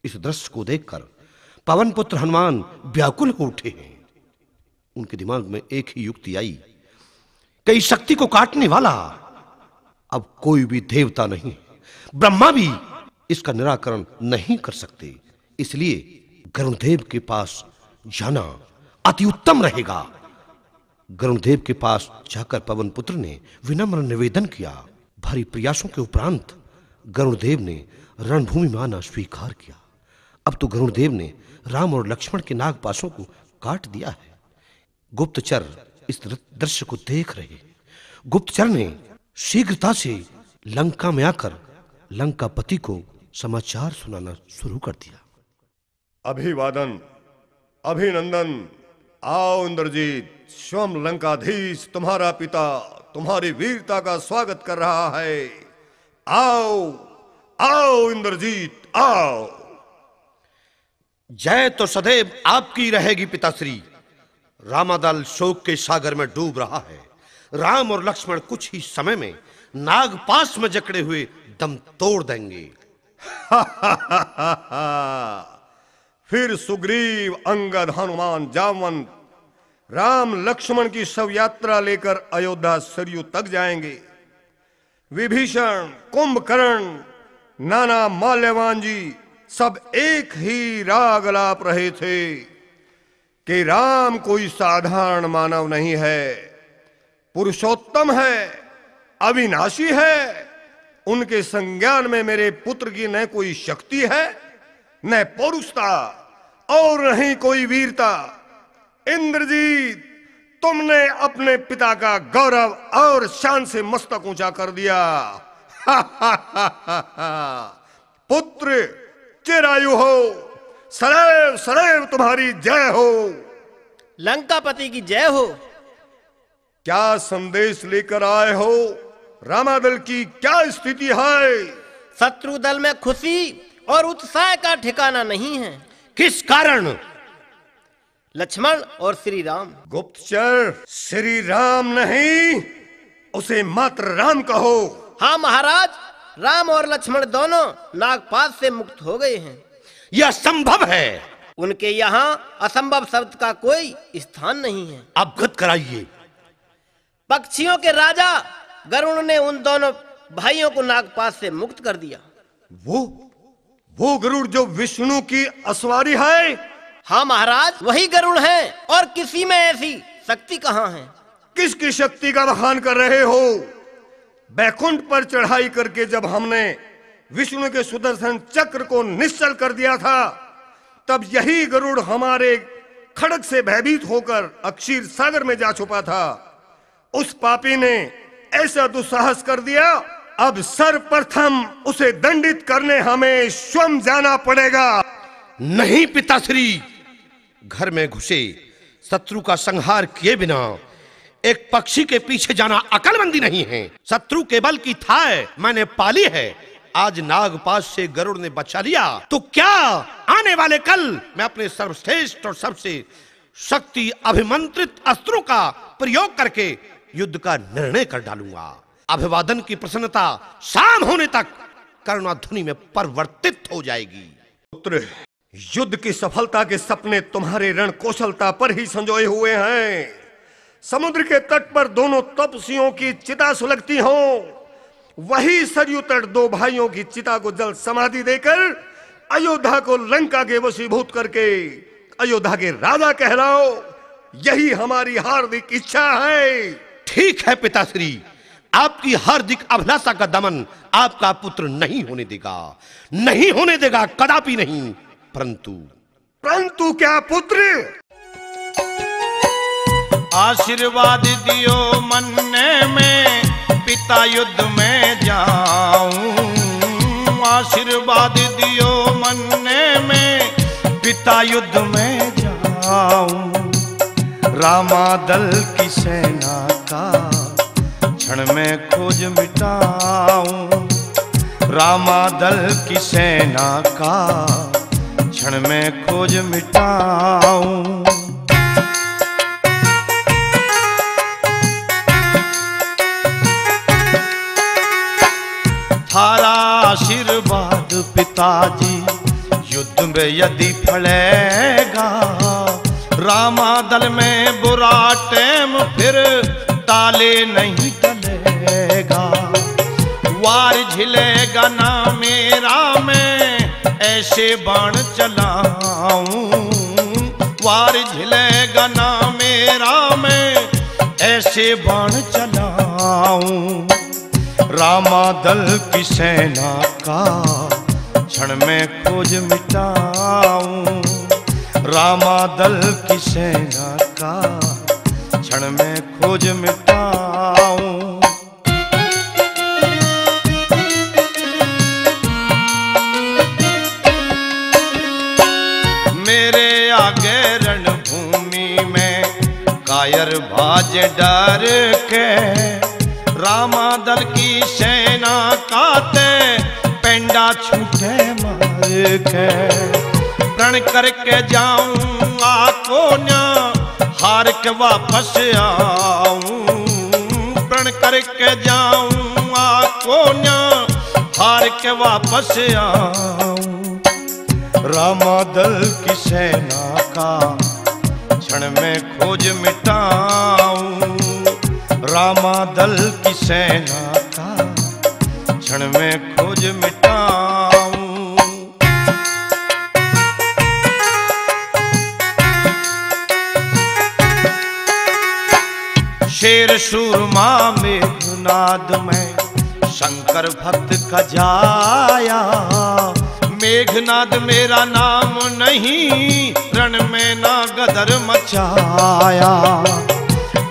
इस दृश्य को देखकर पवन पुत्र हनुमान व्याकुल हो उठे हैं। उनके दिमाग में एक ही युक्ति आई कि इस शक्ति को काटने वाला अब कोई भी देवता नहीं, ब्रह्मा भी इसका निराकरण नहीं कर सकते। इसलिए गरुड़देव के पास जाना अति उत्तम रहेगा। गरुड़देव के पास जाकर पवन पुत्र ने विनम्र निवेदन किया। भारी प्रयासों के उपरांत गरुड़देव ने रणभूमि में आना स्वीकार किया। अब तो गरुड़देव ने राम और लक्ष्मण के नागपाशों को काट दिया है। गुप्तचर इस दृश्य को देख रहे। गुप्तचर ने शीघ्रता से लंका में आकर लंकापति को समाचार सुनाना शुरू कर दिया। अभिवादन, अभिनंदन। आओ इंद्रजीत, स्वयं लंकाधीश तुम्हारा पिता तुम्हारी वीरता का स्वागत कर रहा है। आओ आओ इंद्रजीत, आओ। जय तो सदैव आपकी रहेगी पिताश्री। रामादल शोक के सागर में डूब रहा है। राम और लक्ष्मण कुछ ही समय में नागपाश में जकड़े हुए दम तोड़ देंगे। फिर सुग्रीव, अंगद, हनुमान, जामवंत, राम लक्ष्मण की शव यात्रा लेकर अयोध्या सरयू तक जाएंगे। विभीषण, कुंभकर्ण, नाना माल्यवान जी सब एक ही राग लाप रहे थे कि राम कोई साधारण मानव नहीं है, पुरुषोत्तम है, अविनाशी है। उनके संज्ञान में मेरे पुत्र की न कोई शक्ति है, न पौरुषता और नहीं कोई वीरता। इंद्रजीत, तुमने अपने पिता का गौरव और शान से मस्तक ऊंचा कर दिया। पुत्र चिरायु हो, सदैव सदैव तुम्हारी जय हो। लंकापति की जय हो। क्या संदेश लेकर आए हो? रामादल की क्या स्थिति है? शत्रु दल में खुशी और उत्साह का ठिकाना नहीं है। किस कारण? लक्ष्मण और श्री राम। गुप्तचर, श्री राम नहीं, उसे मात्र राम कहो। हाँ महाराज, राम और लक्ष्मण दोनों नागपाश से मुक्त हो गए हैं। यह संभव है? उनके यहाँ असंभव शब्द का कोई स्थान नहीं है। अवगत कराइए। पक्षियों के राजा गरुड़ ने उन दोनों भाइयों को नागपाश से मुक्त कर दिया। वो गरुड़ जो विष्णु की असवारी है? हाँ महाराज, वही गरुड़ है और किसी में ऐसी शक्ति कहाँ है। किसकी शक्ति का बखान कर रहे हो? बैकुंठ पर चढ़ाई करके जब हमने विष्णु के सुदर्शन चक्र को निश्चल कर दिया था, तब यही गरुड़ हमारे खड़ग से भयभीत होकर अक्षीर सागर में जा छुपा था। उस पापी ने ऐसा दुस्साहस कर दिया, अब सर्वप्रथम उसे दंडित करने हमें स्वयं जाना पड़ेगा। नहीं पिताश्री, घर में घुसे शत्रु का संहार किए बिना एक पक्षी के पीछे जाना अकलमंदी नहीं है। शत्रु के बल की थाह मैंने पाली है। आज नागपाश से गरुड़ ने बचा लिया, तो क्या आने वाले कल मैं अपने सर्वश्रेष्ठ और सबसे शक्ति अभिमंत्रित अस्त्रों का प्रयोग करके युद्ध का निर्णय कर डालूंगा। अभिवादन की प्रसन्नता शाम होने तक करुणाध्वनि में परिवर्तित हो जाएगी। पुत्र, युद्ध की सफलता के सपने तुम्हारे रण कौशलता पर ही संजोए हुए हैं। समुद्र के तट पर दोनों तपस्वियों की चिता सुलगती हो, वही सरयू तट दो भाइयों की चिता को जल समाधि देकर अयोध्या को लंका के वशीभूत करके अयोध्या के राजा कहलाओ, यही हमारी हार्दिक इच्छा है। ठीक है पिताश्री, आपकी हार्दिक अभिलाषा का दमन आपका पुत्र नहीं होने देगा, नहीं होने देगा, कदापि नहीं। परंतु क्या पुत्र? आशीर्वाद दियो मन्ने में पिता युद्ध में जाऊं। आशीर्वाद दियो मन्ने में पिता युद्ध में जाऊं। रामादल की सेना का क्षण में खोज मिटाऊं। रामादल की सेना का क्षण में खोज मिटाऊं। थारा आशीर्वाद पिताजी युद्ध यदि फलेगा, रामादल में बुरा टेम फिर ताले नहीं टलेगा। वार झिलेगा ना मेरा, मैं ऐसे बाण चलाऊं। वार झिलेगा ना मेरा, मैं ऐसे बाण चलाऊं। रामादल की सेना का क्षण में खोज मिटाऊं। रामादल की सेना का क्षण में खोज मिटाऊं। मेरे आगे रणभूमि में कायर भाज डर के, रामादल की सेना काते पेंडा छूटे मार के। प्रण करके जाऊंगा कोन्या, हार के वापस आऊं। प्रण करके जाऊंगा कोन्या, हार के वापस आऊं। रामादल की सेना का क्षण में खोज मिटाऊं। रामादल की सेना का क्षण में खोज मिटाऊं। शेर सूरमा मेघनाद में शंकर भक्त का जाया। मेघनाद मेरा नाम नहीं, रण में ना गदर मचाया।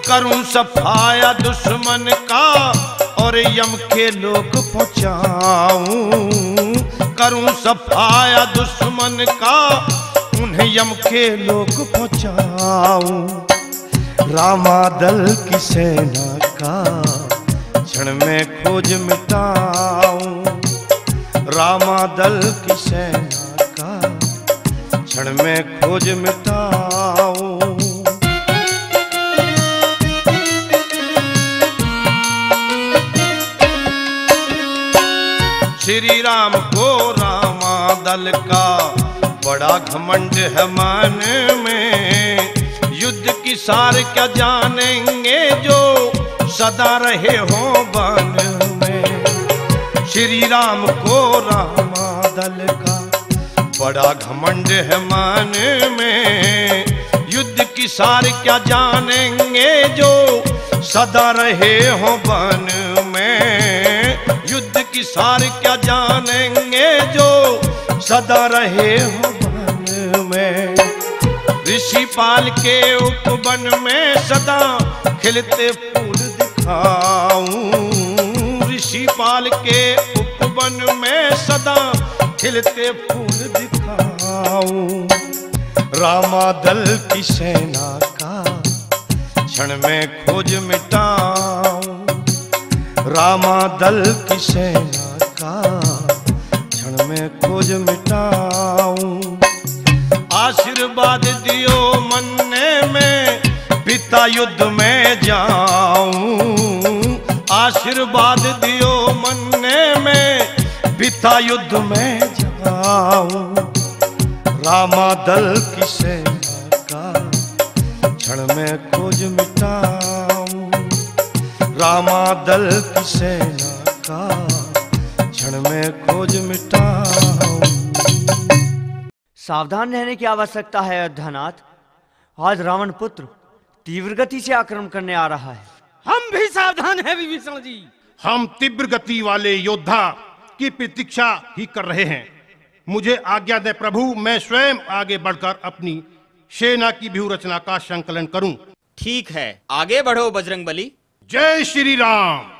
करूं सफाया दुश्मन का और यम के लोक पहुंचाऊं। करूं सफाया दुश्मन का, उन्हें यम के लोक पहुंचाऊं। रामादल की सेना का क्षण में खोज मिटाऊं। रामादल की सेना का क्षण में खोज मिटाऊं। श्री राम को रामादल का बड़ा घमंड है मन में। युद्ध की सार क्या जानेंगे जो सदा रहे हो वन में। श्री राम को रामादल का बड़ा घमंड है मन में। युद्ध की सार क्या जानेंगे जो सदा रहे हो वन में। युद्ध की सार क्या जानेंगे जो सदा रहे हो वन में। ऋषिपाल के उपवन में सदा खिलते फूल दिखाऊं। ऋषिपाल के उपवन में सदा खिलते फूल दिखाऊं। रामादल की सेना का क्षण में खोज मिटाऊं। रामादल की सेना का क्षण में खोज मिटाऊं। आशीर्वाद दियो मन्ने में पिता युद्ध में जाऊं। आशीर्वाद दियो मन्ने में पिता युद्ध में जाऊं। रामादल की सेना का क्षण में खोज मिटाऊं। रामादल की सेना का क्षण में खोज मिटाऊं। सावधान रहने की आवश्यकता है अयोध्यानाथ। आज रावण पुत्र तीव्र गति से आक्रमण करने आ रहा है। हम भी सावधान हैं विभीषण जी। हम तीव्र गति वाले योद्धा की प्रतीक्षा ही कर रहे हैं। मुझे आज्ञा दे प्रभु, मैं स्वयं आगे बढ़कर अपनी सेना की व्यूह रचना का संकलन करूं। ठीक है, आगे बढ़ो बजरंगबली। जय श्री राम।